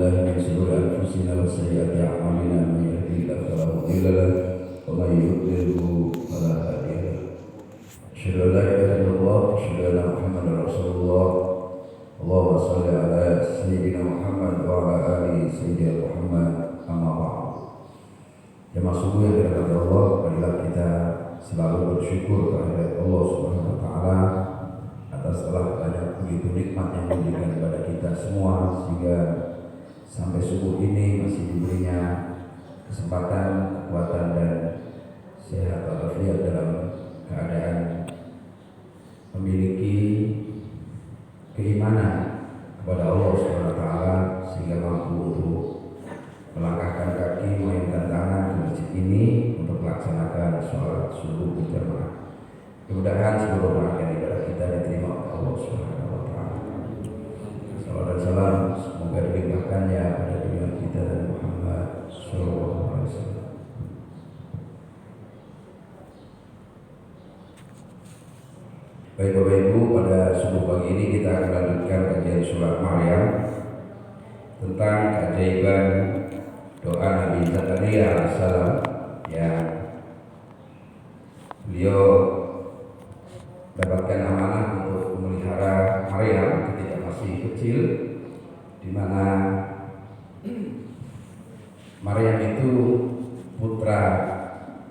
بالله من شرور أنفسنا وسيئات أعمالنا من يهده الله فلا مضل له ومن يضلل فلا هادي له أشهد أن لا إله إلا الله وأشهد أن محمدا رسول الله اللهم صل على سيدنا Muhammad wa ala ali sayyidina Muhammad amma ba'd. Jemaah subuh yang dirahmati Allah, marilah kita selalu bersyukur kepada Allah Subhanahu wa taala atas telah banyak begitu nikmat yang diberikan kepada kita semua sehingga sampai subuh ini masih diberinya kesempatan, kekuatan dan sehat walafiat dalam keadaan memiliki keimanan kepada Allah Subhanahu wa taala sehingga mampu untuk melangkahkan kaki mengayunkan tangan ke masjid ini untuk melaksanakan sholat subuh berjamaah. Mudah-mudahan seluruh rangkaian ibadah kita diterima oleh Allah Subhanahu wa taala. Salawat dan salam semoga dilimpahkannya pada junjungan kita dan Muhammad sallallahu alaihi wasallam. Baik Bapak Ibu, pada subuh pagi ini kita akan lanjutkan kajian surat Maryam tentang keajaiban doa Nabi Zakaria alaihissalam yang beliau mendapatkan amanah untuk memelihara Maryam ketika masih kecil, di mana Maryam itu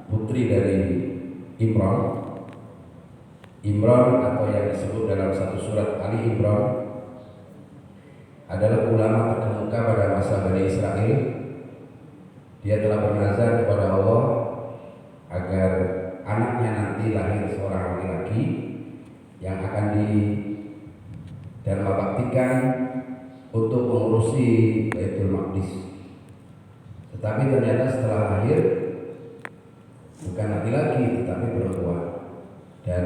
putri dari Imran atau yang disebut dalam satu surat Ali Imran adalah ulama terkemuka pada masa Bani Israel. Dia telah bernazar kepada Allah agar anaknya nanti lahir seorang laki-laki yang akan dharmabaktikan untuk mengurusi Baitul Maqdis. Tetapi ternyata setelah lahir bukan laki-laki tetapi perempuan. Dan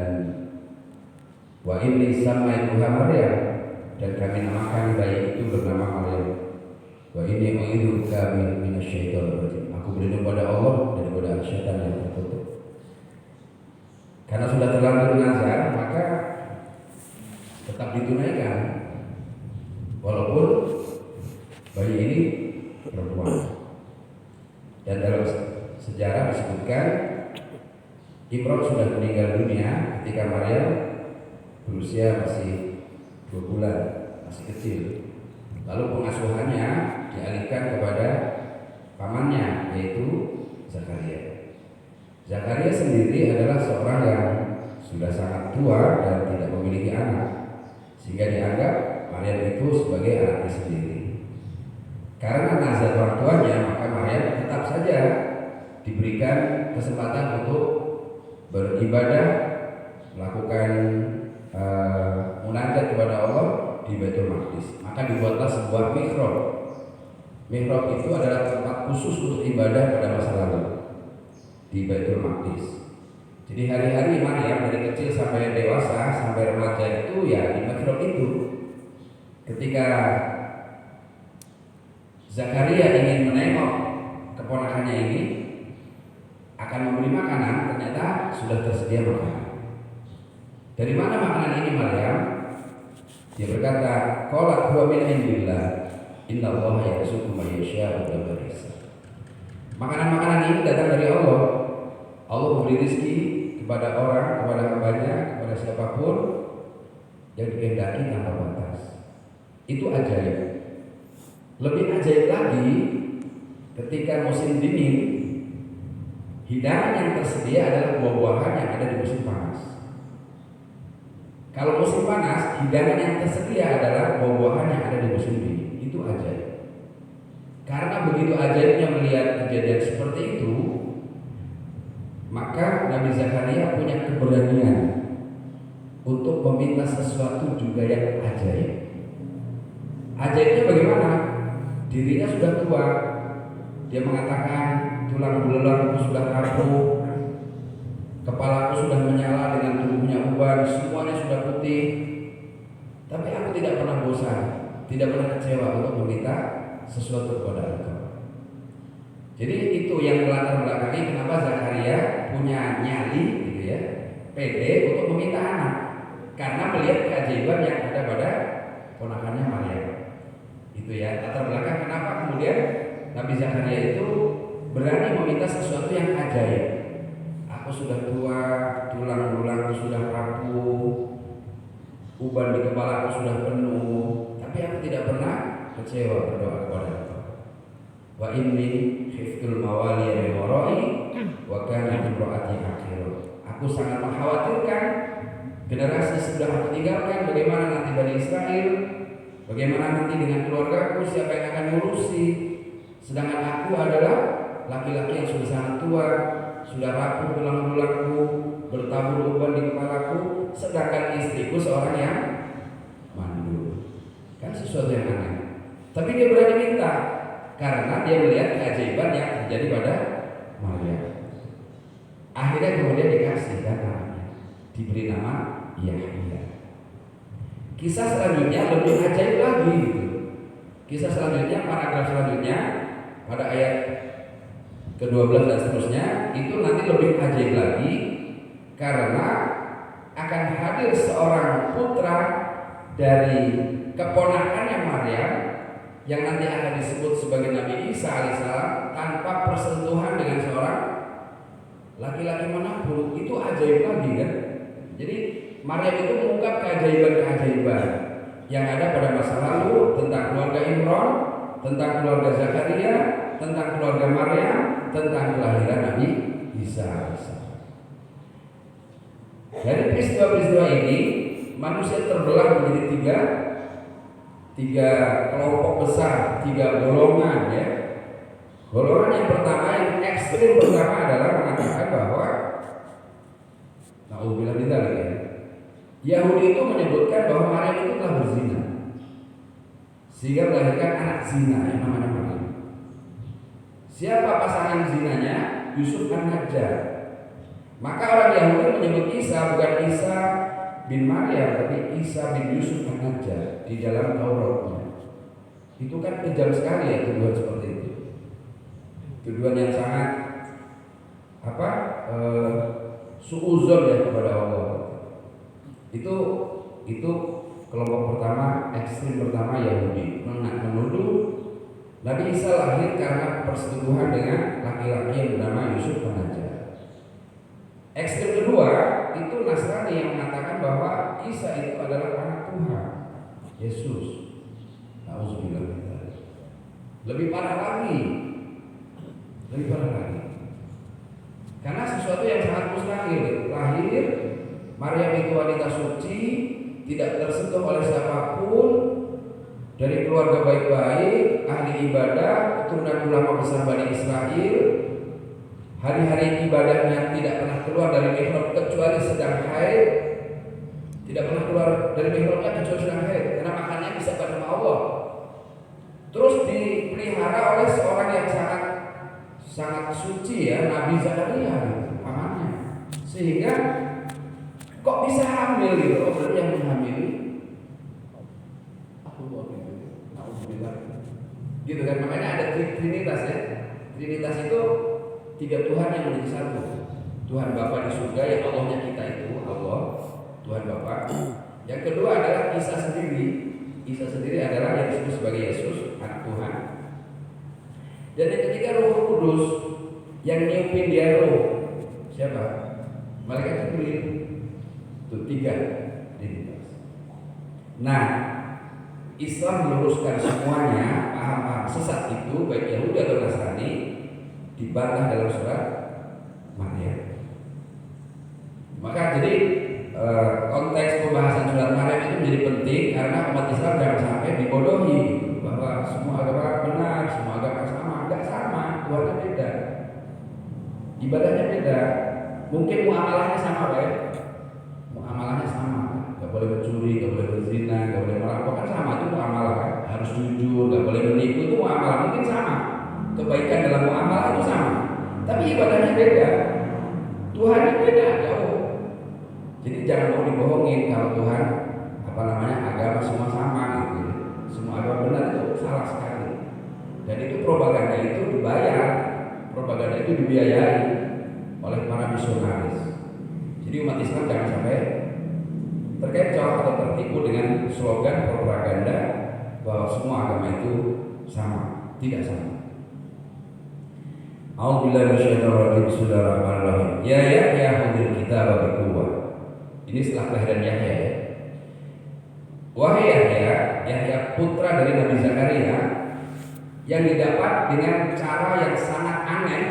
wa inni samaituha Maryam, dan kami namakan bayi itu bernama Maryam. Wa inni u'idzuka minasyaitonir rajim. Aku berlindung pada Allah dari godaan syaitan yang terkutuk. Karena sudah terlanjur nazar, maka tetap ditunaikan walaupun bayi ini perempuan. Dan dalam sejarah disebutkan Imran sudah meninggal dunia ketika Maryam berusia masih 2 bulan, masih kecil. Lalu pengasuhannya dialihkan kepada pamannya, yaitu Zakaria. Zakaria sendiri adalah seorang yang sudah sangat tua dan tidak memiliki anak, sehingga dianggap Maryam itu sebagai anaknya sendiri. Karena nazar orang tuanya, maka Maryam tetap saja diberikan kesempatan untuk beribadah, melakukan munajat kepada Allah di Baitul Maqdis. Maka dibuatlah sebuah mihrab. Mihrab itu adalah tempat khusus untuk ibadah pada masa lalu di Baitul Maqdis. Jadi hari-hari Maryam dari kecil sampai dewasa sampai remaja itu ya di mihrab itu. Ketika Zakaria ingin menengok keponakannya ini akan memberi makanan, ternyata sudah tersedia makanan. Dari mana makanan ini Maryam? Dia berkata, qalat huwa min indillah, innallaha yarzuqu man yasha'u bighairi hisab. Makanan-makanan ini datang dari Allah. Allah memberi rezeki kepada orang, kepada hambanya, kepada siapapun yang dikehendaki tanpa batas. Itu ajaib. Lebih ajaib lagi ketika musim dingin, hidangan yang tersedia adalah buah-buahan yang ada di musim panas. Kalau musim panas, hidangan yang tersedia adalah buah-buahan yang ada di musim dingin. Itu ajaib. Karena begitu ajaibnya melihat kejadian seperti itu, maka Nabi Zakaria punya keberanian untuk meminta sesuatu juga yang ajaib. Ajaibnya bagaimana? Dirinya sudah tua. Dia mengatakan, tulang belulangku sudah rapuh, kepalaku sudah menyala dengan tubuhnya uban, semuanya sudah putih. Tapi aku tidak pernah bosan, tidak pernah kecewa untuk meminta sesuatu kepada Engkau. Jadi itu yang melatar belakangi kenapa Zakaria punya nyali, gitu ya, pede untuk meminta anak, karena melihat keajaiban yang ada pada ponakannya Maryam. Gitu ya. Latar belakang kenapa kemudian Nabi Zakaria itu berani meminta sesuatu yang ajaib. Aku sudah tua, tulang-tulangku sudah rapuh, uban di kepala aku sudah penuh, tapi aku tidak pernah kecewa berdoa kepada Allah. Wa inni khiftul mawali min wara'i wa kanat imraati akhirah. Aku sangat mengkhawatirkan generasi sudah aku tinggalkan, bagaimana nanti Bani Israel, bagaimana nanti dengan keluargaku, siapa yang akan ngurusi, sedangkan aku adalah laki-laki yang sudah sangat tua, sudah rapuh tulang-tulangku, bertabur uban di kepalaku, sedangkan istriku seorang yang mandul. Kan sesuatu yang aneh. Tapi dia berani minta karena dia melihat keajaiban yang terjadi pada Maryam. Akhirnya kemudian dikasih anaknya, diberi nama Yahya. Kisah selanjutnya lebih ajaib lagi gitu. Kisah selanjutnya, paragraf selanjutnya pada ayat ke-12 dan seterusnya itu nanti lebih ajaib lagi karena akan hadir seorang putra dari keponakannya Maryam yang nanti akan disebut sebagai Nabi Isa alaihissalam tanpa persentuhan dengan seorang laki-laki manapun. Itu ajaib lagi kan. Jadi Maryam itu mengungkap keajaiban-keajaiban yang ada pada masa lalu tentang keluarga Imran, tentang keluarga Zakaria, tentang keluarga Maryam, tentang kelahiran Nabi Isa alaihissalam. Dari peristiwa-peristiwa ini manusia terbelah menjadi tiga kelompok besar, tiga golongan ya. Golongan yang pertama, yang ekstrim pertama adalah mengatakan bahwa naudzubillah min dzalik ya. Yahudi itu menyebutkan bahwa Maryam itu telah berzina sehingga melahirkan anak zina yang namanya Maryam. Siapa pasangan zinanya? Yusuf an-Najjar. Maka orang Yahudi menyebut Isa bukan Isa bin Maryam, tapi Isa bin Yusuf an-Najjar di dalam Tauratnya. Itu kan kejam sekali ya tuduhan seperti itu. Tuduhan yang sangat suuzon ya kepada Allah. Itu kelompok pertama, ekstrim pertama Yahudi menuduh Nabi Isa lahir karena persetubuhan dengan laki-laki yang bernama Yusuf an-Najjar. Ekstrem kedua itu Nasrani yang mengatakan bahwa Isa itu adalah anak Tuhan, Yesus. Nauzubillah. Lebih parah lagi. Karena sesuatu yang sangat mustahil. Lahir Maryam itu wanita suci, tidak tersentuh oleh siapapun, dari keluarga baik-baik, ahli ibadah, keturunan ulama besar Bani Israel. Hari-hari ibadahnya tidak pernah keluar dari mihrab kecuali sedang haid. Tidak pernah keluar dari mihrabnya kecuali sedang haid, karena makannya bisa bersama Allah. Terus dipelihara oleh seorang yang sangat suci ya, Nabi Zakaria pamannya. Sehingga kok bisa hamil gitu? Oh, berarti yang menghamili gitu kan, makanya ada trinitas ya. Trinitas itu tiga Tuhan yang menjadi satu. Tuhan Bapa di surga yang Allahnya kita itu Allah, Tuhan Bapa. Yang kedua adalah Isa sendiri. Isa sendiri adalah yang disebut sebagai Yesus, anak Tuhan. Dan yang ketiga Roh Kudus yang niupin dia roh. Siapa? Malaikat Jibril. Itu tiga trinitas. Nah, Islam meluruskan semuanya paham-paham sesat itu baik Yahudi atau Nasrani dibantah dalam surat Maryam. Maka jadi konteks pembahasan surat Maryam itu menjadi penting karena umat Islam jangan sampai dibodohi bahwa semua agama benar, semua agama sama. Enggak sama, Tuhannya beda, ibadahnya beda. Mungkin muamalahnya sama baik, muamalahnya sama. Gak boleh mencuri, gak boleh berzina, gak boleh merampok, kan sama itu muamalah kan. Harus jujur, gak boleh menipu, itu muamalah mungkin sama. Kebaikan dalam muamalah itu sama. Tapi ibadahnya beda, Tuhannya beda, jauh. Jadi jangan mau dibohongin kalau Tuhan agama semua sama gitu. Semua agama benar itu salah sekali. Dan itu propaganda itu dibayar, propaganda itu dibiayai oleh para misionaris. Jadi umat Islam jangan sampai terkecoh atau tertipu dengan slogan propaganda bahwa semua agama itu sama, tidak sama. A'udzubillahi minasyaitonir rajim. Bismillahirrahmanirrahim. Ya Yahya khudhil kitaba biquwwah. Ini setelah kelahiran Yahya ya. Wahai Yahya, Yahya putra dari Nabi Zakaria yang didapat dengan cara yang sangat aneh.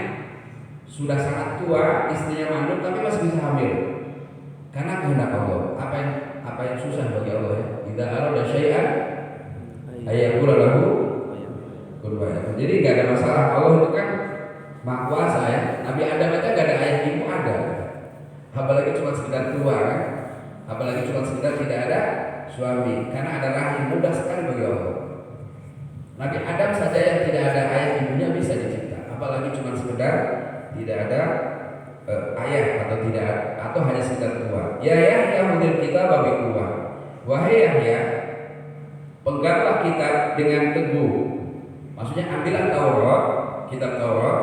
Sudah sangat tua, istrinya mandul tapi masih bisa hamil. Karena kehendak Allah. Apa yang susah bagi Allah ya? Idza arada syai'an ayyaqula lahu kun fayakun. Jadi enggak ada masalah. Allah itu kan Maha Kuasa ya. Nabi Adam aja enggak ada ayah ibu ada. Apalagi cuma sekedar tua kan? Apalagi cuma sekedar tidak ada suami. Karena ada rahim, mudah sekali bagi Allah. Nabi Adam saja yang tidak ada ayah ibunya bisa dicipta. Apalagi cuma sekedar tidak ada ayah atau hanya sekedar tua. Ya Yahya khudhil kitaba biquwwah. Wahai Yahya, peganglah kitab dengan teguh. Maksudnya ambillah Taurat, kitab Taurat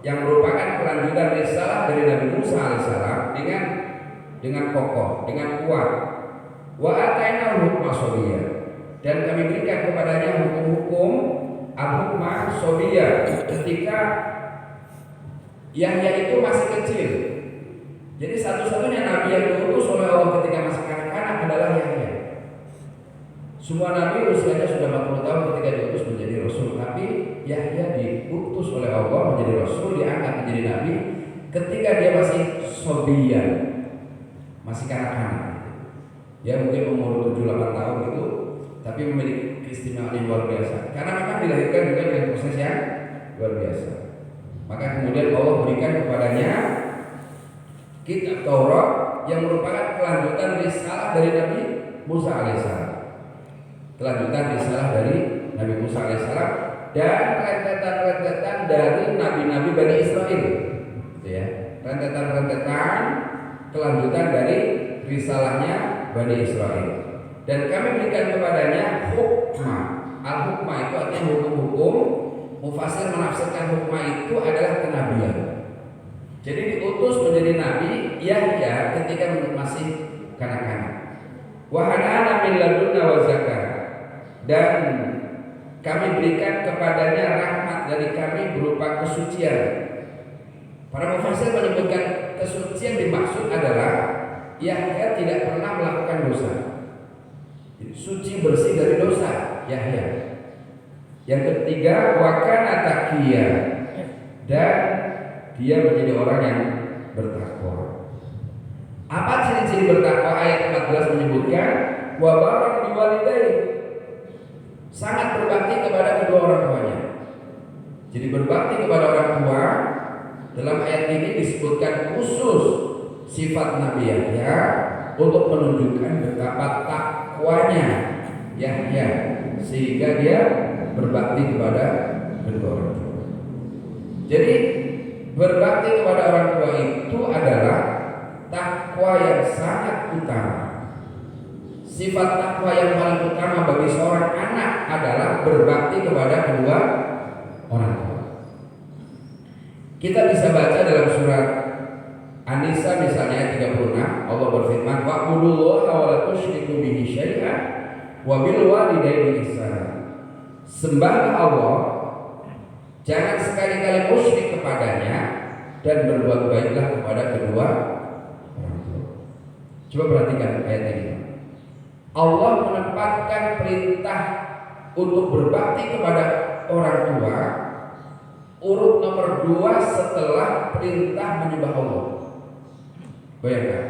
yang merupakan kelanjutan risalah dari Nabi Musa alaihissalam dengan kokoh, dengan kuat. Wa atainahu hukma shabiyyah, dan kami berikan kepadanya hukum-hukum al-hukma shabiyyah ketika Yahya itu masih kecil. Jadi satu-satunya nabi yang diutus oleh Allah ketika masih kanak-kanak adalah Yahya. Semua nabi usianya sudah 40 tahun ketika diutus menjadi rasul, tapi Yahya diutus oleh Allah menjadi rasul, diangkat menjadi nabi ketika dia masih sobiyan, masih kanak-kanak. Ya mungkin umur 7-8 tahun itu, tapi memiliki keistimewaan yang luar biasa. Karena memang dilahirkan juga dengan proses yang luar biasa. Maka kemudian Allah berikan kepadanya kitab Taurat yang merupakan kelanjutan risalah dari Nabi Musa alaihissalam. Kelanjutan risalah dari Nabi Musa alaihissalam dan rentetan-rentetan dari nabi-nabi Bani Israel. Gitu ya. Rentetan-rentetan kelanjutan dari risalahnya Bani Israel. Dan kami berikan kepadanya hukma. Al-hukma itu artinya hukum-hukum. Mufasir menafsirkan hukma itu adalah kenabian. Jadi diutus menjadi nabi Yahya ketika masih kanak-kanak. Wa hanana min ladunna wa zakah, dan kami berikan kepadanya rahmat dari kami berupa kesucian. Para mufasir menyebutkan kesucian dimaksud adalah Yahya tidak pernah melakukan dosa. Suci bersih dari dosa Yahya. Yang ketiga, wakana taqiyya, dan dia menjadi orang yang bertakwa. Apa ciri-ciri bertakwa? Ayat 14 menyebutkan wa barran biwalidayhi, sangat berbakti kepada kedua orang tuanya. Jadi berbakti kepada orang tua dalam ayat ini disebutkan khusus sifat Nabi Yahya untuk menunjukkan betapa takwanya Yahya sehingga dia berbakti kepada kedua orang tua. Jadi berbakti kepada orang tua itu adalah takwa yang sangat utama. Sifat takwa yang paling utama bagi seorang anak adalah berbakti kepada kedua orang tua. Kita bisa baca dalam surat An-Nisa misalnya ayat 36, Allah berfirman, wa'budullaha wa la tusyriku bihi syai'an wa bil walidayni ihsana. Sembahlah Allah, jangan sekali-kali musyrik kepadanya, dan berbuat baiklah kepada kedua orang tua. Coba perhatikan ayat ini. Allah menempatkan perintah untuk berbakti kepada orang tua urut nomor 2 setelah perintah menyembah Allah. Bayangkan,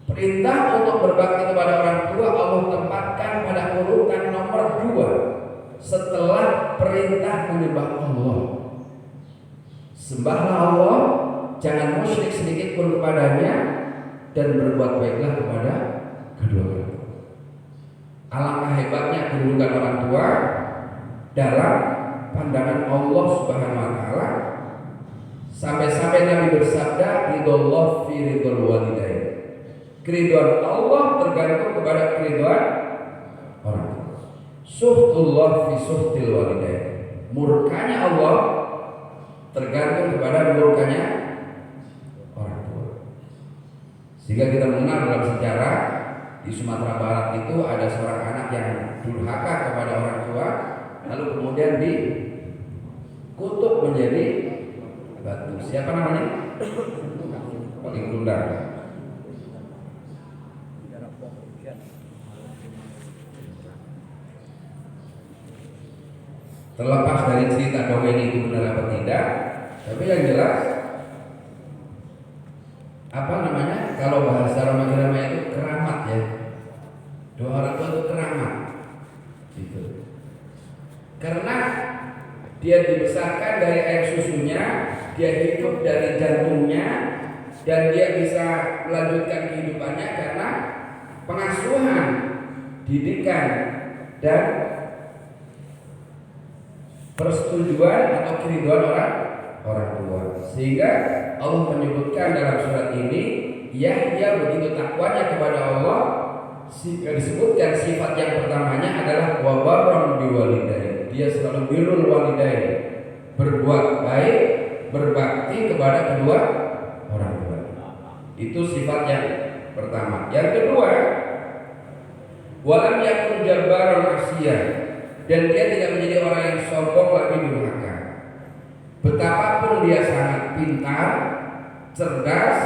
perintah untuk berbakti kepada orang tua Allah tempatkan pada urutan nomor 2 setelah perintah menyembah Allah. Sembahlah Allah, jangan musyrik sedikit pun kepadanya, dan berbuat baiklah kepada kedua orang tua. Alangkah hebatnya kedudukan orang tua dalam pandangan Allah Subhanahu wa taala. Sampai-sampai Nabi bersabda, ridallah fi ridal walidain. Keridhaan Allah tergantung kepada keridhaan orang tua. Suhtullah fi suhtil walidain. Murkanya Allah tergantung kepada murkanya orang tua. Sehingga kita mengenal dalam sejarah di Sumatera Barat itu ada seorang anak yang durhaka kepada orang tua, lalu kemudian dikutuk menjadi batu. Siapa namanya? Paling tundar. Terlepas dari cerita dongeng itu benar apa tidak, tapi yang jelas apa namanya, kalau bahasa Roma-Irama itu keramat ya. Doa orang tua itu keramat gitu. Karena dia dibesarkan dari air susunya, dia hidup dari jantungnya, dan dia bisa melanjutkan kehidupannya karena pengasuhan, didikan, dan persetujuan atau keridhaan orang tua. Sehingga Allah menyebutkan dalam surat ini, Yahya begitu takwanya kepada Allah. Disebutkan sifat yang pertamanya adalah wabarron biwalidain. Dia selalu birrul walidain, berbuat baik, berbakti kepada kedua orang tua. Itu sifat yang pertama. Yang kedua, walam yakun jabbaron asiyah, dan dia tidak menjadi orang yang sombong lagi durhaka. Betapapun dia sangat pintar, cerdas,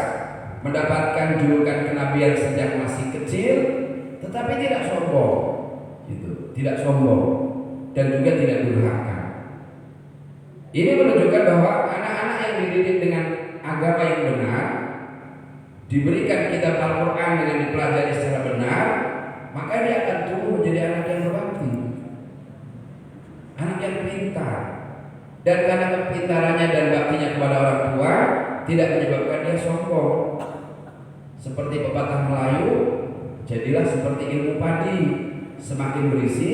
mendapatkan julukan kenabian sejak masih kecil, tetapi tidak sombong, gitu. Tidak sombong dan juga tidak durhaka. Ini menunjukkan bahwa anak-anak yang dididik dengan agama yang benar, diberikan kitab Al-Quran dengan dipelajari secara benar, maka dia akan tumbuh menjadi anak yang berbakti, anak yang pintar. Dan karena kepintarannya dan baktinya kepada orang tua tidak menyebabkan dia sombong. Seperti pepatah Melayu, jadilah seperti ilmu padi, semakin berisi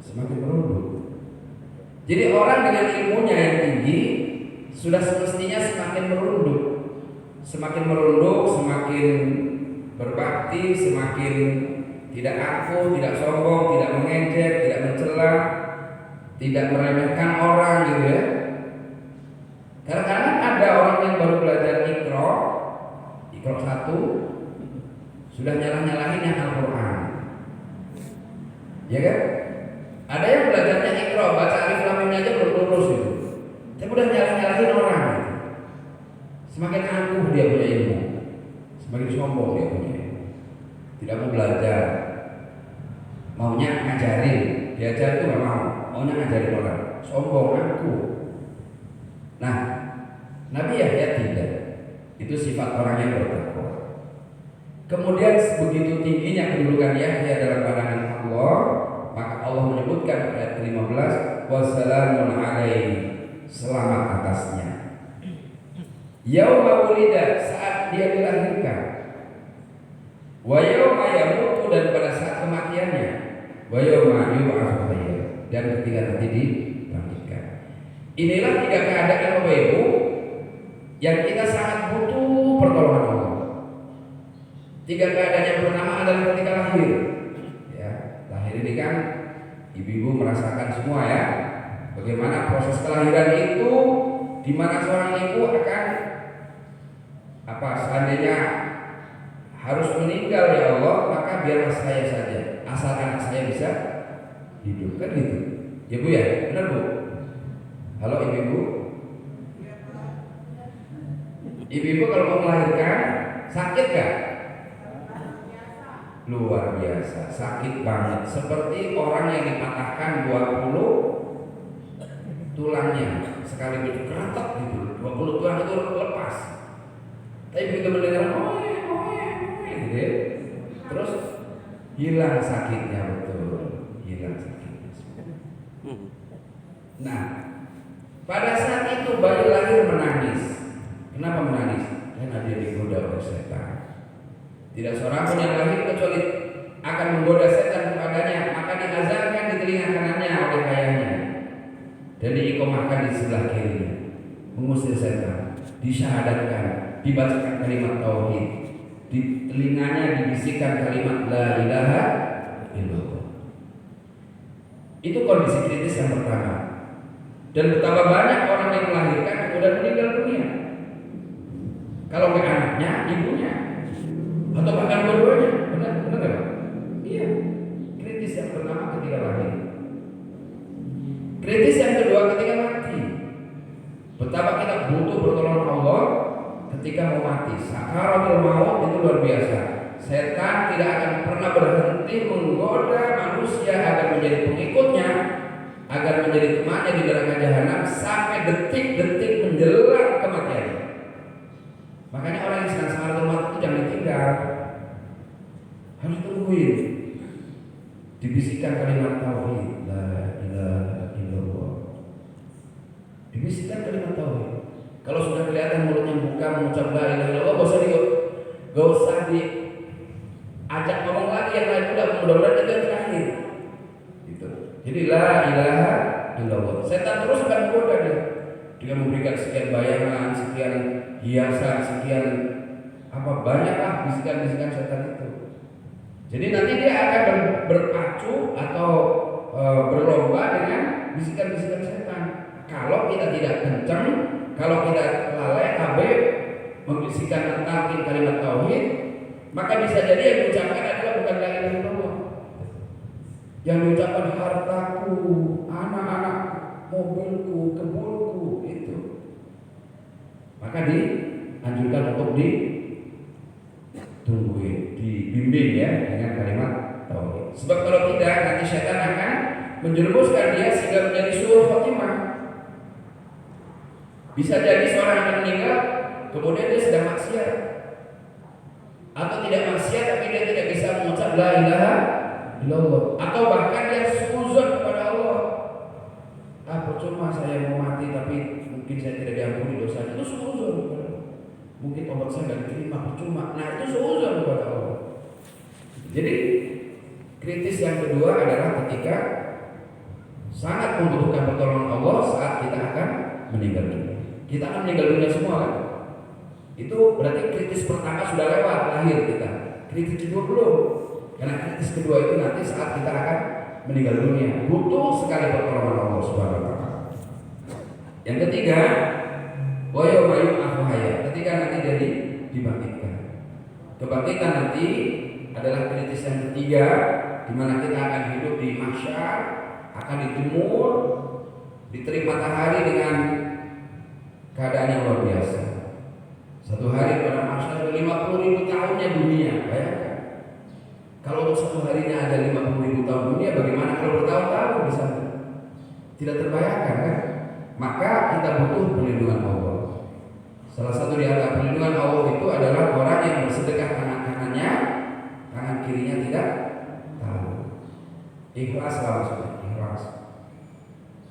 semakin merunduk. Jadi orang dengan ilmunya yang tinggi sudah semestinya semakin merunduk, semakin berbakti, semakin tidak aku, tidak sombong, tidak mengejek, tidak mencela, tidak meremehkan orang, gitu ya. Kadang-kadang ada orang yang baru belajar Iqra 1 sudah nyalah-nyalahin yang Al-Quran, ya kan? Ada yang belajarnya Iqra, baca alif lam mimnya aja belum lurus gitu, tapi udah nyalah-nyalahin orang gitu. Semakin angkuh dia punya ilmu, semakin sombong dia punya ilmu, tidak mau belajar, maunya ngajarin, diajar itu gak mau, maunya ngajarin orang, sombong, angkuh. Nah, Nabi Yahya tidak. Itu sifat orang yang bertakwa. Kemudian begitu tingginya kedudukan Yahya dalam pandangan Allah, maka Allah menyebutkan ayat 15, wassalamun alaihi, selamat atasnya. Yauma wulida, saat dia dilahirkan. Wa yauma yamutu, dan pada saat kematiannya. Wa yauma yub'atsu hayya, dan ketika nanti dibangkitkan. Inilah tiga keadaan Bapak Ibu yang kita sangat butuh pertolongan Allah. Tiga keadaan yang pertama adalah ketika lahir. Ya, lahir ini kan ibu-ibu merasakan semua ya, bagaimana proses kelahiran itu, di mana seorang ibu akan seandainya harus meninggal ya Allah, maka biarlah saya saja, asalkan anak saya bisa hidup, kan gitu. Ya Bu ya, benar Bu? Halo ibu-ibu. Ibu-ibu kalau mau melahirkan sakit gak? Luar biasa, sakit banget. Seperti orang yang dipatahkan 20 tulangnya sekaligus, keretak gitu. 20 tulang itu lepas. Tapi begitu mendengar gitu ya, terus hilang sakitnya, betul, hilang sakitnya. Nah, pada saat itu bayi lahir menangis. Kenapa menangis? Karena dia digoda oleh setan. Tidak seorang pun yang lahir kecuali akan menggoda setan kepadanya, maka diazankan di telinga kanannya oleh ayahnya dan diikomahkan di sebelah kirinya, mengusir setan, disyahadatkan, dibacakan kalimat tauhid, di telinganya dibisikkan kalimat la ilaha illallah. Itu kondisi kritis yang pertama. Dan betapa banyak orang yang melahirkan kemudian meninggal dunia. Kalau nggak anaknya, ibunya, atau bahkan dua-duanya, benar nggak? Iya, kritis Kritis yang kedua ketika mati. Betapa kita butuh pertolongan Allah ketika mau mati. Sakaratul maut itu luar biasa. Setan tidak akan pernah berhenti menggoda manusia agar menjadi pengikutnya, agar menjadi temannya di neraka jahanam sampai detik-detik menjelang kematian. Makanya orang yang sedang sakaratul maut itu jangan ditinggal. Harus tungguin. Dibisikkan kalimat tauhid, la ilaha illallah. Dibisikkan kalimat tauhid. Kalau sudah kelihatan mulutnya buka mengucap la ilaha illallah, gak usah diajak ngomong lagi yang lain, udah mudah-mudahan itu yang terakhir. Gitu. Jadi la ilaha illallah. Setan terus akan menggoda dia. Dia memberikan sekian bayangan, sekian hiasan, sekian banyaklah bisikan-bisikan setan itu. Jadi nanti dia akan berpacu atau berlomba dengan bisikan-bisikan setan. Kalau kita tidak kencang, kalau kita lalai abe membisikkan tentang kalimat tauhid, maka bisa jadi yang diucapkan adalah bukan la ilaha illallah. Yang diucapkan hartaku, anak-anak, mobilku, kebunku itu. Maka dianjurkan untuk ditungguin, dibimbing ya dengan kalimat tauhid. Sebab kalau tidak nanti setan akan menjerumuskan dia sehingga menjadi suul khotimah. Bisa jadi seorang akan meninggal kemudian dia sedang maksiat, atau tidak maksiat tapi dia tidak bisa mengucap la ilaha illallah, atau bahkan dia suudzon kepada Allah. Percuma saya mau mati tapi mungkin saya tidak diampuni dosa, itu suudzon. Mungkin obat saya tidak diterima, percuma. Nah itu suudzon kepada Allah. Jadi kritis yang kedua adalah ketika sangat membutuhkan pertolongan Allah saat kita akan meninggal dunia. Kita akan meninggal dunia semua kan? Itu berarti kritis pertama sudah lewat, lahir kita. Kritis kedua belum. Karena kritis kedua itu nanti saat kita akan meninggal dunia. Butuh sekali pertolongan Allah Subhanahu wa taala. Yang ketiga, wa yauma yub'atsu hayya. Ketika nanti jadi dibangkitkan. Kebangkitan nanti adalah kritis yang ketiga, di mana kita akan hidup di mahsyar, akan dijemur, diterik matahari dengan keadaan yang luar biasa. Satu hari pada mahsyar 50.000 tahunnya dunia, bayangkan. Kalau untuk satu harinya ada 50.000 tahun dunia, bagaimana kalau bertahun-tahun di sana? Tidak terbayangkan kan? Maka kita butuh perlindungan Allah. Salah satu di antara perlindungan Allah itu adalah orang yang bersedekah tangan kanannya, tangan kirinya tidak tahu. Ikhlas lah maksudnya, ikhlas.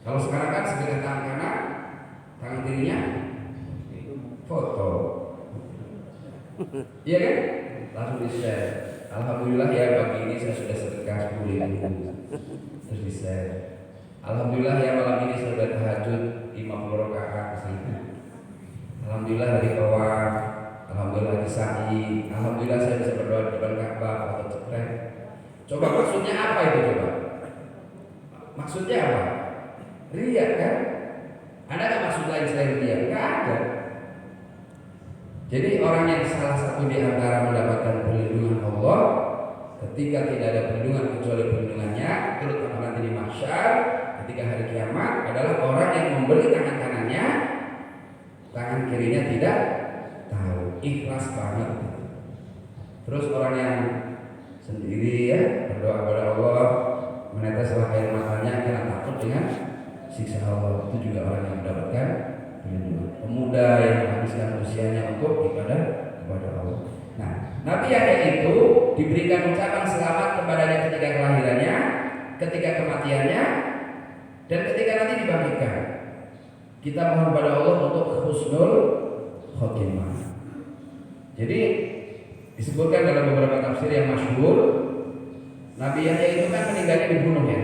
Kalau sekarang kan sedekah tangan kanan, tangan kirinya foto. Iya kan? Langsung di-share. Alhamdulillah ya pagi ini saya sudah sedekah 10.000. Terus di-share. Alhamdulillah ya malam ini saya sudah tahajud 50 rakaat misalnya. Alhamdulillah hari tawaf. Alhamdulillah hari sa'i. Alhamdulillah saya bisa berdoa di depan Ka'bah atau cekrek. Coba maksudnya apa itu coba? Maksudnya apa? Riya kan? Ada nggak maksud lain selain riya? Nggak ada. Jadi orang yang salah satu di antara mendapatkan perlindungan Allah ketika tidak ada perlindungan kecuali perlindungannya, terutama nanti di mahsyar ketika hari kiamat adalah orang yang memberi tangan kanannya, tangan kirinya tidak tahu, ikhlas banget. Terus orang yang sendiri ya berdoa kepada Allah, meneteslah air matanya karena takut dengan siksa Allah, itu juga orang yang mendapatkan perlindungan. Pemuda yang menghabiskan usianya untuk ibadah kepada Allah. Nah, Nabi Yahya itu diberikan ucapan selamat kepadanya ketika kelahirannya, ketika kematiannya, dan ketika nanti dibangkitkan. Kita mohon kepada Allah untuk husnul khotimah. Jadi disebutkan dalam beberapa tafsir yang masyhur, Nabi Yahya itu kan meninggalnya dibunuh ya.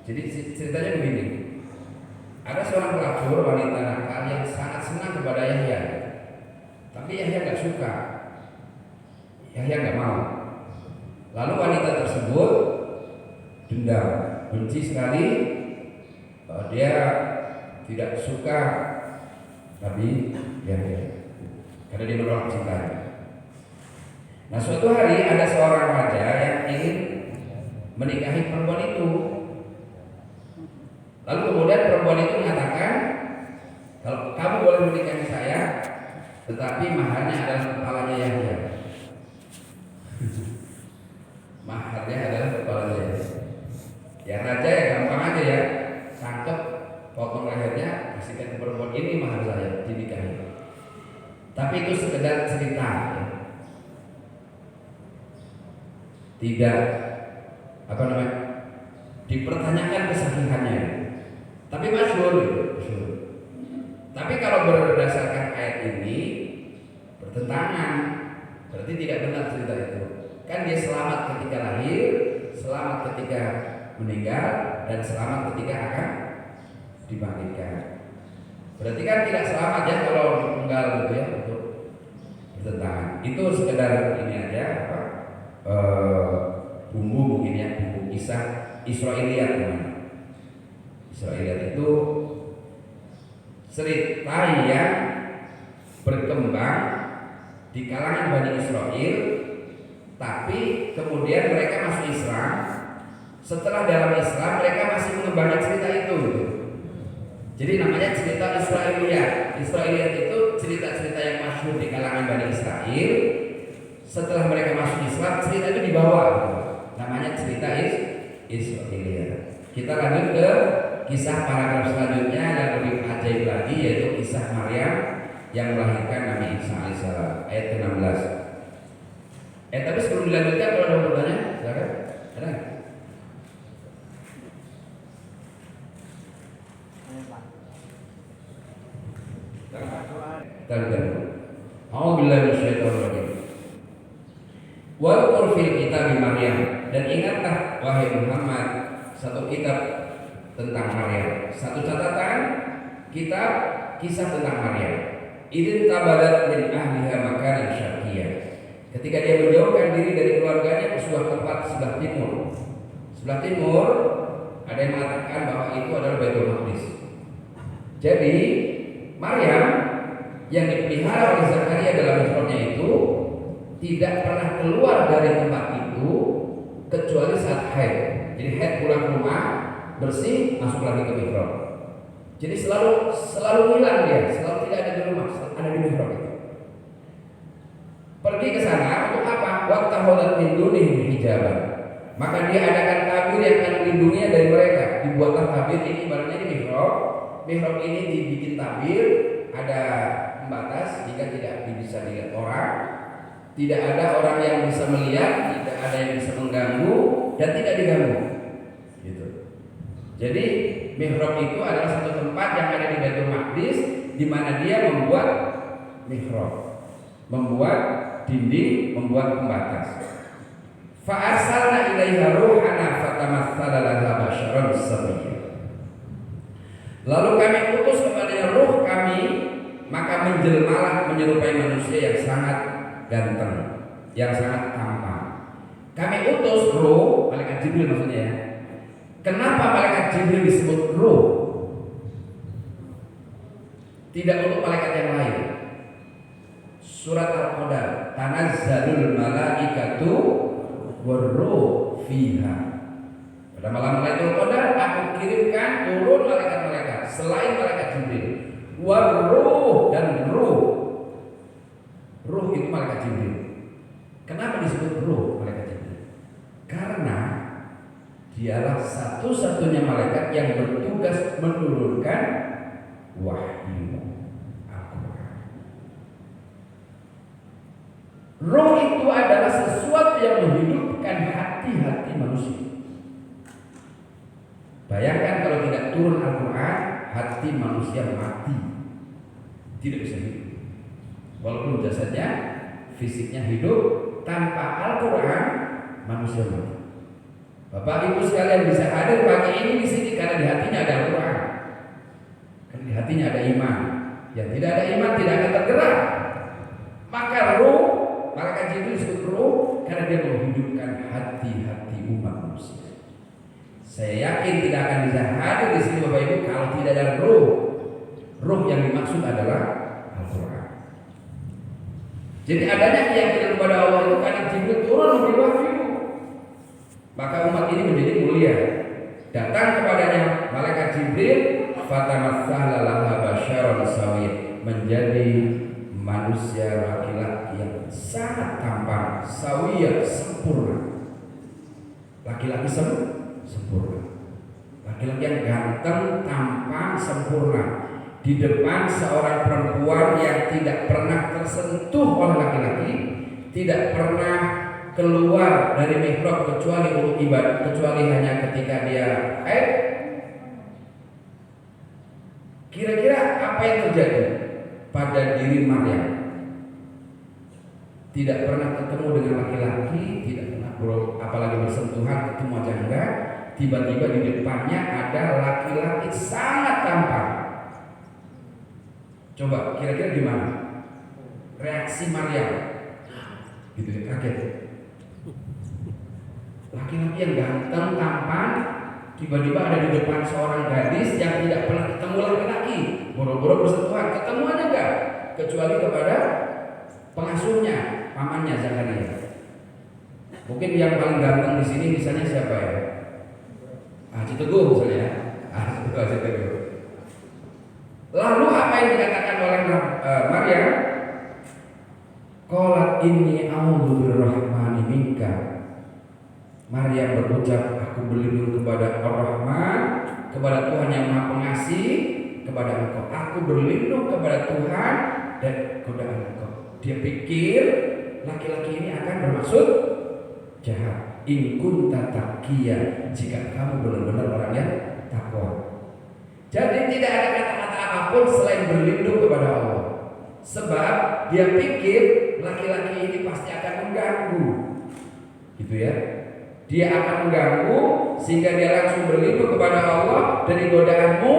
Jadi ceritanya begini. Ada seorang pelacur wanita nakal yang sangat senang kepada Yahya, tapi Yahya nggak suka. Yahya nggak mau. Lalu wanita tersebut dendam, benci sekali. Dia tidak suka Nabi Yahya karena dia menolak cintanya. Nah suatu hari ada seorang raja yang ingin menikahi perempuan itu. Lalu kemudian perempuan itu mengatakan, kalau kamu boleh menikahi saya, tetapi maharnya adalah kepalanya Yahya. Maharnya adalah kepalanya Yahya. Ya raja ya gampang aja ya, tangkep, potong lehernya, kasihkan ke perempuan, ini mahar saya, dinikahi. Tapi itu sekedar cerita, ya. Tidak dipertanyakan kesahihannya. Tapi masyhur. Tapi kalau berdasarkan ayat ini bertentangan, berarti tidak benar cerita itu. Kan dia selamat ketika lahir, selamat ketika meninggal, dan selamat ketika akan dibangkitkan. Berarti kan tidak selamat ya kalau meninggal gitu ya, untuk bertentangan. Itu sekedar ini aja bumbu mungkin ya, bumbu kisah Israiliyat namanya. Israiliyat itu cerita yang berkembang di kalangan Bani Israel, tapi kemudian mereka masuk Islam. Setelah dalam Islam mereka masih mengembangkan cerita itu. Jadi namanya cerita Israiliyat. Israiliyat itu cerita-cerita yang masyhur di kalangan Bani Israel. Setelah mereka masuk Islam, cerita itu dibawa. Namanya cerita Israiliyat. Kita lanjut ke kisah paragraf selanjutnya yang lebih ajaib lagi, yaitu kisah Maryam yang melahirkan Nabi Isa alaihissalam, ayat ke-16. Tapi sebelum dilanjutkan, kalau ada pertanyaan, silakan. Ada? A'udzubillahi minasyaitonir rajim. Wa fil kitab Maryam, dan ingatlah wahai Muhammad satu kitab tentang Maryam, satu catatan kitab kisah tentang Maryam. Idzin tabadat min ahliha makanan syarqiyah, ketika dia menjauhkan diri dari keluarganya ke sebuah tempat sebelah timur. Sebelah timur ada yang mengatakan bahwa itu adalah Baitul Maqdis. Jadi Maryam yang dipelihara oleh Zakaria dalam mihrabnya itu tidak pernah keluar dari tempat itu kecuali saat haid. Jadi haid pulang ke rumah, bersih, masuk lagi ke mihrab. Jadi selalu hilang dia, selalu tidak ada di rumah, ada di mihrab itu. Pergi ke sana untuk apa? Wa tahudat min dunihim hijaban. Maka dia adakan tabir yang akan melindunginya dari mereka. Dibuatlah tabir ini, ibaratnya di mihrab. Mihrab ini dibikin tabir, ada pembatas jika tidak bisa dilihat orang. Tidak ada orang yang bisa melihat, tidak ada yang bisa mengganggu, dan tidak diganggu. Gitu. Jadi mihrab itu adalah satu tempat yang ada di Baitul Maqdis, di mana dia membuat mihrab, membuat dinding, membuat pembatas. Fa arsalna ilaiha ruhana fatamatsala laha basyaran sawiyya. Lalu kami utus kepadanya ruh kami, maka menjelmalah menyerupai manusia yang sangat ganteng, yang sangat tampan. Kami utus ruh, malaikat Jibril maksudnya ya. Kenapa malaikat Jibril disebut ruh? Tidak untuk malaikat yang lain. Surat Al-Qadar, tanazzalul malaikatu warruh fiha. Pada malam Lailatul Qadar aku kirimkan turun malaikat-malaikat selain malaikat Jibril. Warruh dan ruh. Ruh itu malaikat Jibril. Kenapa disebut ruh malaikat Jibril? Karena dialah satu-satunya malaikat yang bertugas menurunkan wahyu Al-Quran. Roh itu adalah sesuatu yang menghidupkan hati-hati manusia. Bayangkan kalau tidak turun Al-Quran, hati manusia mati, tidak bisa hidup. Walaupun jasadnya, fisiknya hidup, tanpa Al-Quran manusia mati. Bapak Ibu sekalian bisa hadir pagi ini di sini karena di hatinya ada Al-Quran, karena di hatinya ada iman. Yang tidak ada iman tidak akan tergerak. Maka ruh, malaikat Jibril disebut ruh karena dia menghidupkan hati-hati umat manusia. Saya yakin tidak akan bisa hadir di sini Bapak Ibu kalau tidak ada ruh. Ruh yang dimaksud adalah Al-Quran. Jadi adanya keyakinan kepada Allah itu karena Jibril turun memberi wahyu. Maka umat ini menjadi mulia. Datang kepadanya malaikat Jibril fatamatsala laha basyaran sawiyyan, menjadi manusia laki-laki yang sangat tampan, sawiyyan, sempurna. Laki-laki sempurna. Laki-laki yang ganteng, tampan, sempurna di depan seorang perempuan yang tidak pernah tersentuh oleh laki-laki, tidak pernah keluar dari mihrab kecuali untuk ibadah, kecuali hanya ketika dia haid. Kira-kira apa yang terjadi pada diri Maryam? Tidak pernah ketemu dengan laki-laki, tidak pernah apalagi bersentuhan, ketemu aja enggak. Tiba-tiba di depannya ada laki-laki sangat tampan. Coba kira-kira gimana reaksi Maryam? Gitu ya, kaget. Laki-laki yang ganteng, tampan, tiba-tiba ada di depan seorang gadis yang tidak pernah ketemu laki-laki, boro-boro bersentuhan, ketemu aja enggak, kecuali kepada pengasuhnya, pamannya Zakaria. Mungkin yang paling ganteng di sini misalnya siapa ya? Haji Teguh misalnya. Haji Teguh. Lalu apa yang dikatakan oleh Maryam? Qalat inni a'udzu birrahmani minka. Maryam berucap, aku berlindung kepada Ar-Rahman, kepada Tuhan yang Maha Pengasih, kepada Engkau. Aku berlindung kepada Tuhan dan godaan Engkau. Dia pikir laki-laki ini akan bermaksud jahat. In kunta taqiyya, jika kamu benar-benar orang yang takwa. Jadi tidak ada kata-kata apapun selain berlindung kepada Allah. Sebab dia pikir laki-laki ini pasti akan mengganggu. Gitu ya. Dia akan mengganggu sehingga dia langsung berlindung kepada Allah dari godaanmu.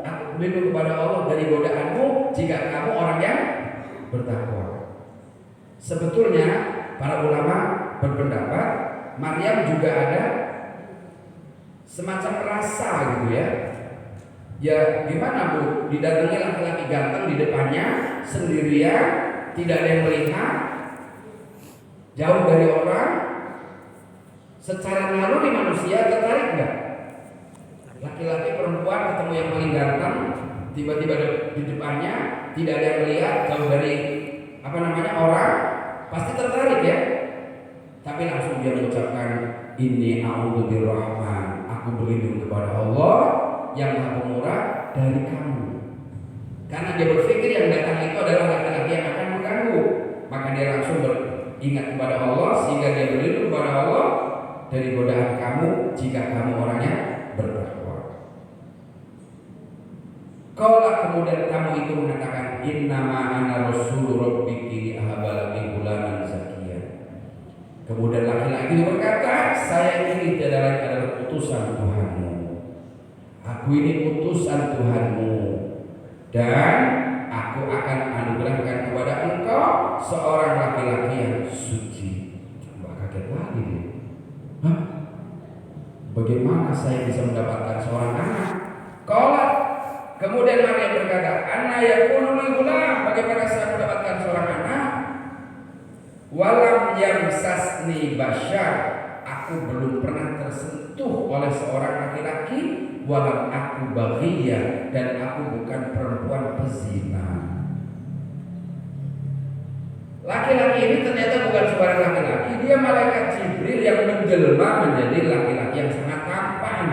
Aku berlindung kepada Allah dari godaanmu jika kamu orang yang bertakwa. Sebetulnya para ulama berpendapat Maryam juga ada semacam rasa gitu ya. Ya gimana Bu, didatangi laki-laki ganteng di depannya sendirian, tidak ada yang melihat, jauh dari orang. Secara naluri manusia tertarik nggak? Laki-laki perempuan ketemu yang paling ganteng, tiba-tiba di depannya tidak ada yang melihat, jauh dari orang, pasti tertarik ya. Tapi langsung dia mengucapkan inni a'udzu birrahman, aku berlindung kepada Allah yang Maha Pemurah dari kamu. Karena dia berpikir yang datang itu adalah laki-laki yang akan mengganggu, maka dia langsung beringat kepada Allah sehingga dia berlindung kepada Allah dari godaan kamu jika kamu orangnya bertakwa. Qala, kemudian kamu itu mengatakan innama ana rasul rabbiki ahabalaki gulaman zakiyya. Kemudian laki-laki itu berkata, saya ini adalah utusan Tuhanmu. Aku ini utusan Tuhanmu dan aku akan anugerahkan kepada engkau seorang laki-laki yang suci. Coba kaget lagi nih. Hah? Bagaimana saya bisa mendapatkan seorang anak? Qala, kemudian Maryam berkata, anna yakunu li ghulam, bagaimana saya mendapatkan seorang anak? Walam yamsasni basyar, aku belum pernah tersentuh oleh seorang laki-laki. Walam aku baghiyah, dan aku bukan perempuan pezina. Laki-laki ini ternyata bukan seorang laki-laki, dia malaikat Jibril yang menjelma menjadi laki-laki yang sangat tampan.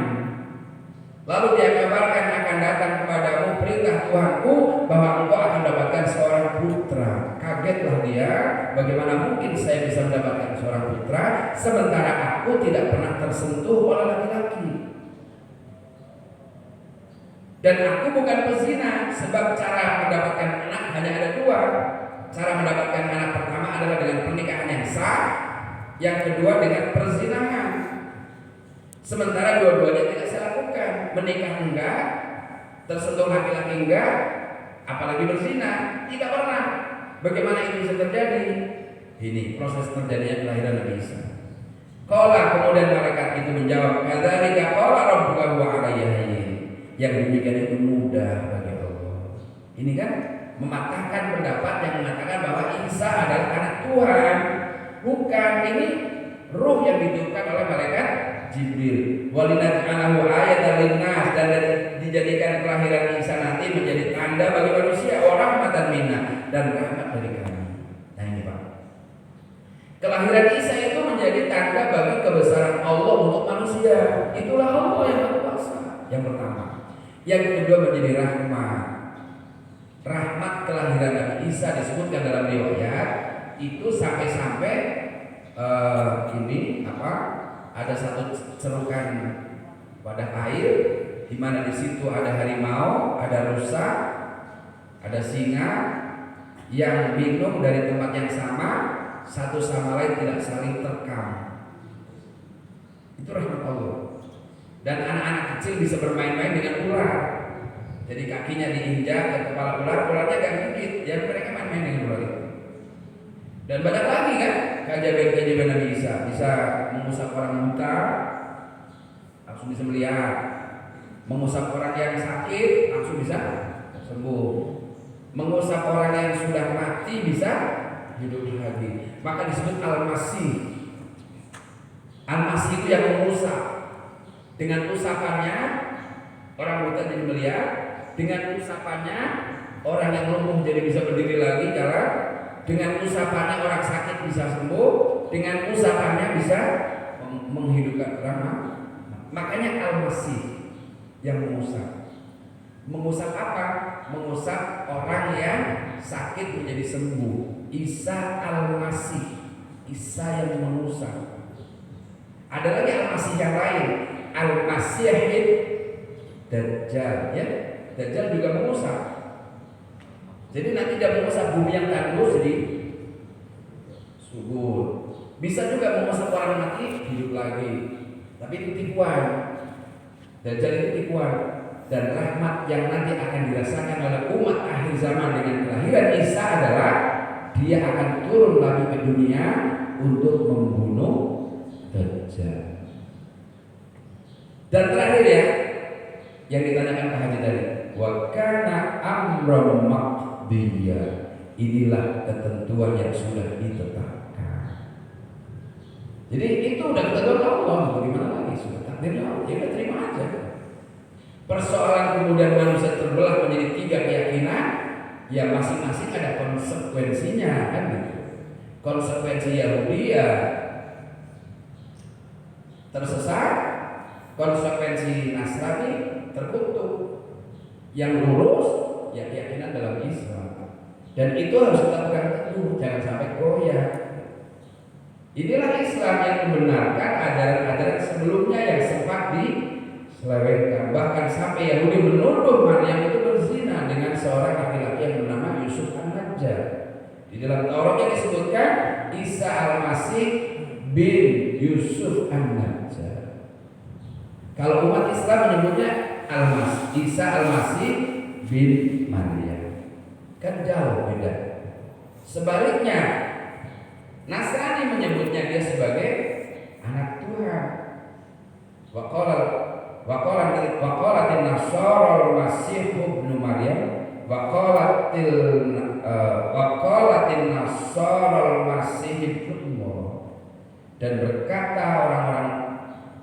Lalu dia kabarkan akan datang kepadamu perintah Tuhanku bahwa engkau akan mendapatkan seorang putra. Kagetlah dia, bagaimana mungkin saya bisa mendapatkan seorang putra sementara aku tidak pernah tersentuh oleh laki-laki. Dan aku bukan pezina, sebab cara mendapatkan anak hanya ada dua. Cara mendapatkan anak pertama adalah dengan pernikahan yang sah, yang kedua dengan perzinahan. Sementara dua-duanya tidak saya lakukan. Menikah enggak, tersentuh laki-laki enggak, apalagi berzina, tidak pernah. Bagaimana itu bisa terjadi? Ini proses terjadinya kelahiran Nabi Isa. Qala, kemudian malaikat itu menjawab, kadzalika qala rabbuka huwa alayya hayyin. Yang demikian itu mudah bagi Allah. Ini kan mematahkan pendapat yang mengatakan bahwa Isa adalah anak Tuhan. Bukan, ini ruh yang ditiupkan oleh malaikat Jibril. Walinaj'alahu ayatan linnas, dan dijadikan kelahiran Yang kedua menjadi rahmat. Rahmat kelahiran Nabi Isa disebutkan dalam riwayat itu sampai-sampai ada satu cerukan pada air di mana di situ ada harimau, ada rusa, ada singa yang minum dari tempat yang sama, satu sama lain tidak saling terkam. Itu rahmat Allah. Dan anak-anak kecil bisa bermain-main dengan ular. Jadi kakinya diinjak ke kepala ular, ularnya gak gigit, ya mereka main-main dengan ular itu. Dan banyak lagi kan keajaiban-keajaiban Nabi Isa, bisa mengusap orang buta, langsung bisa melihat, mengusap orang yang sakit, langsung bisa sembuh, mengusap orang yang sudah mati bisa hidup lagi. Maka disebut Al-Masih. Al-Masih itu yang mengusap. Dengan usapannya orang buta jadi melihat, dengan usapannya orang yang lumpuh jadi bisa berdiri lagi jalan, dengan usapannya orang sakit bisa sembuh, dengan usapannya bisa menghidupkan orang. Makanya Al-Masih yang mengusap. Mengusap apa? Mengusap orang yang sakit menjadi sembuh. Isa Al-Masih, Isa yang mengusap. Ada lagi Al-Masih yang lain, Al-Masihid Dajjal, ya. Dajjal juga mengusap. Jadi nanti dia mengusap bumi yang tandus jadi subur. Bisa juga mengusap orang mati hidup lagi. Tapi itu tipuan. Dajjal itu tipuan. Dan rahmat yang nanti akan dirasakan oleh umat akhir zaman dengan kelahiran Isa adalah dia akan turun lagi ke dunia untuk membunuh Dajjal. Dan terakhir ya, yang ditanyakan Pak Haji tadi, wa kana amran maqdiya. Inilah ketentuan yang sudah ditetapkan. Jadi itu udah ketentuan Allah, bagaimana lagi? Sudah takdirnya Allah, ya udah terima aja. Persoalan kemudian manusia terbelah menjadi 3 keyakinan, ya masing-masing ada konsekuensinya kan gitu. Konsekuensi Yahudi ya tersesat, konsekuensi Nasrani terkutuk. Yang lurus ya keyakinan dalam Islam. Dan itu harus kita pegang teguh, jangan sampai goyah. Inilah Islam yang membenarkan ajaran-ajaran sebelumnya yang sempat diselewengkan. Bahkan sampai Yahudi menuduh Maryam itu berzina dengan seorang laki-laki yang bernama Yusuf An-Najjar. Di dalam Tauratnya disebutkan Isa Al-Masih bin Yusuf An-Najjar. Kalau umat Islam menyebutnya Isa Al-Masih bin Maryam. Kan jauh beda. Sebaliknya Nasrani menyebutnya dia sebagai anak Tuhan. Waqalatin Nasara al-Masih ibnu Maryam waqalatin Nasara al-Masih ibnu. Dan berkata orang-orang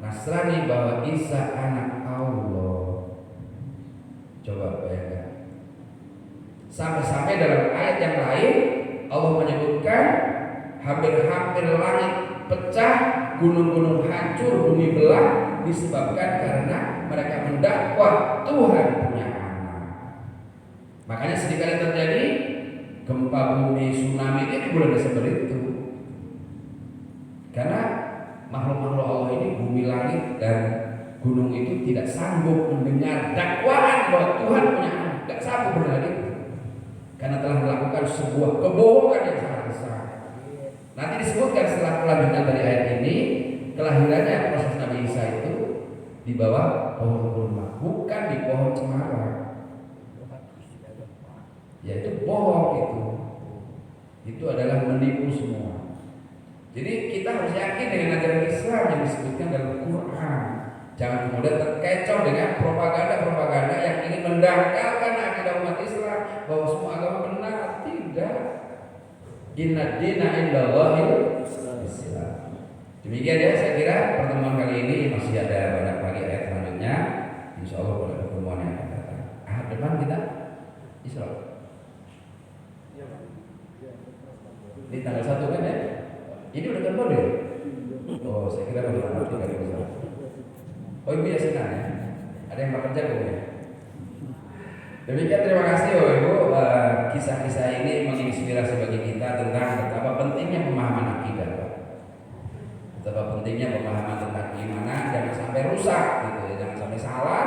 Nasrani bahwa Isa anak Allah. Coba bayangkan. Sampai-sampai dalam ayat yang lain Allah menyebutkan hampir-hampir langit pecah, gunung-gunung hancur, bumi belah disebabkan karena mereka mendakwa Tuhan punya anak. Makanya sedikali terjadi gempa bumi, tsunami itu di bulan Desember itu. Karena makhluk-makhluk Allah ini, bumi, langit dan gunung itu tidak sanggup mendengar dakwaan bahwa Tuhan punya anak, tidak sanggup mendengar itu, karena telah melakukan sebuah kebohongan yang sangat besar. Nanti disebutkan setelah kelanjutan dari ayat ini, kelahirannya proses Nabi Isa itu di bawah pohon kurma, bukan di pohon cemara. Yaitu bohong itu adalah menipu semua. Jadi kita harus yakin dengan ajaran Islam yang disebutkan dalam Quran. Jangan kemudian terkecoh dengan propaganda-propaganda yang ingin mendangkalkan akidah umat Islam bahwa semua agama benar. Tidak. Inna dina indallahil Islam. Demikian ya, saya kira pertemuan kali ini masih ada banyak lagi ayat selanjutnya. Insya Allah pada pertemuan yang akan datang. Depan kita Isra. Ini tanggal 1 kan ya? Ini udah terbang ya? Oh, saya kira udah tanggal 3. Oh, ibu ya senang ya? Ada yang bekerja belum ya? Demikian, terima kasih Bapak Ibu. Kisah-kisah ini menginspirasi bagi kita tentang betapa pentingnya pemahaman akidah, Pak. Betapa pentingnya pemahaman tentang keimanan, jangan sampai rusak gitu ya, jangan sampai salah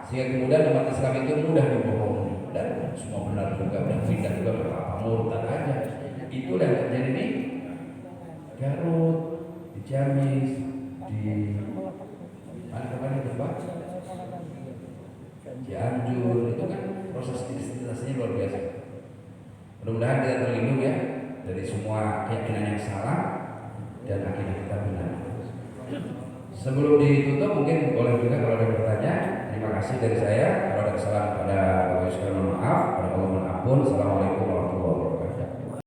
sehingga kemudian umat Islam itu mudah dibohongi dan semua benar juga dan pindah juga ke apa murtad aja. Itu yang terjadi di Garut, di Ciamis, di mana itu Pak? Cianjur, itu kan proses identitasnya luar biasa. Mudah-mudahan kita terlindung ya dari semua keyakinan yang salah dan akidah kita benar. Sebelum ditutup mungkin boleh juga kalau ada pertanyaan. Terima kasih dari saya. Kalau ada kesalahan pada Bapak Ibu sekalian mohon maaf. Pada Allah mohon ampun.